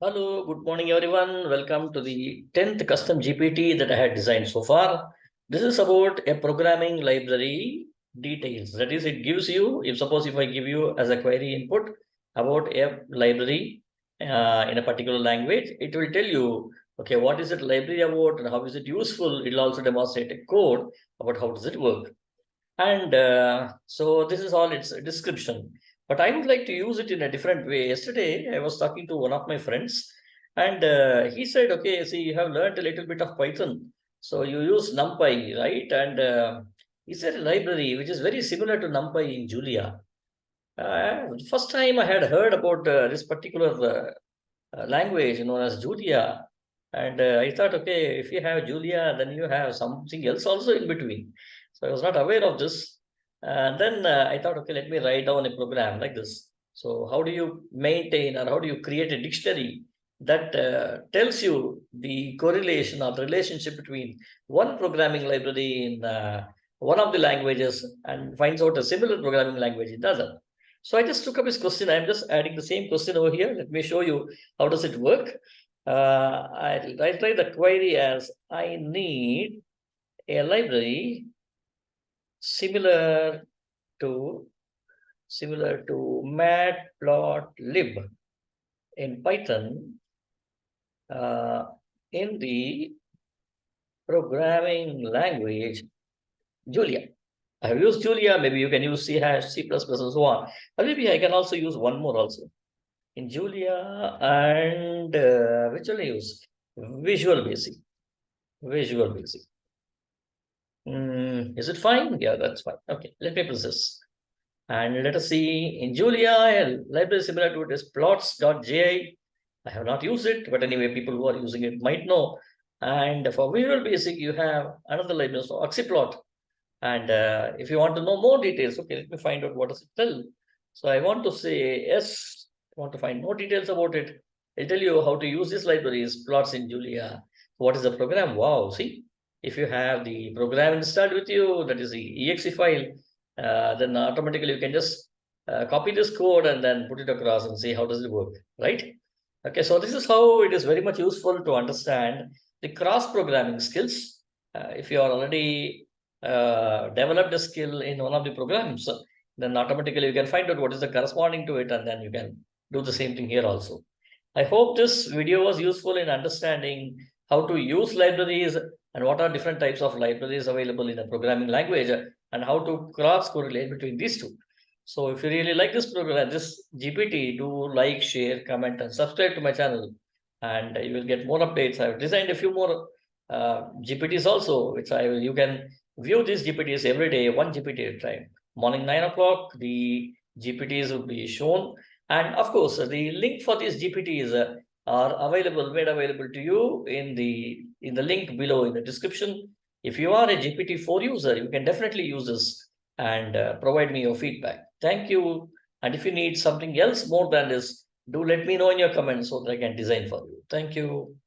Hello, good morning everyone. Welcome to the 10th custom GPT that I had designed so far. This is about a programming library details. That is, it gives you, if I give you as a query input about a library in a particular language, it will tell you, okay, what is it library about and how is it useful? It will also demonstrate a code about how does it work. And so this is all its description. But I would like to use it in a different way. Yesterday, I was talking to one of my friends, and he said, okay, see, you have learned a little bit of Python. So you use NumPy, right? And he said a library which is very similar to NumPy in Julia. First time I had heard about this particular language known as Julia. And I thought, okay, if you have Julia, then you have something else also in between. So I was not aware of this. And then I thought, okay, let me write down a program like this. So how do you maintain or how do you create a dictionary that tells you the correlation or the relationship between one programming library in one of the languages and finds out a similar programming language in the other. So I just took up his question. I'm just adding the same question over here. Let me show you how does it work. I try the query as I need a library similar to matplotlib in Python uh, in the programming language Julia. I have used Julia. Maybe you can use C hash, C++, and so on. Or maybe I can also use one more also. In Julia and which will I use? Visual Basic. Visual Basic. Is it fine? Yeah, that's fine. Okay, let me process. And let us see in Julia, a library similar to it is plots.ji. I have not used it, but anyway, people who are using it might know. And for Visual Basic, you have another library, so Oxyplot. And if you want to know more details, okay, let me find out what does it tell. So I want to say yes, I want to find more details about it. I'll tell you how to use these libraries, plots in Julia. What is the program? Wow, see, if you have the program installed with you, that is the exe file, then automatically you can just copy this code and then put it across and see how does it work, right? Okay, so this is how it is very much useful to understand the cross programming skills. If you are already developed a skill in one of the programs, then automatically you can find out what is the corresponding to it, and then you can do the same thing here also. I hope this video was useful in understanding how to use libraries and what are different types of libraries available in a programming language and how to cross correlate between these two. So if you really like this program, this GPT, do like, share, comment, and subscribe to my channel, and you will get more updates. I've designed a few more GPTs also, which you can view these GPTs every day, one GPT at a time. Morning 9 o'clock, the GPTs will be shown, and of course, the link for these GPTs are made available to you in the link below in the description. If you are a GPT-4 user, you can definitely use this and provide me your feedback. Thank you. And if you need something else more than this, do let me know in your comments so that I can design for you. Thank you.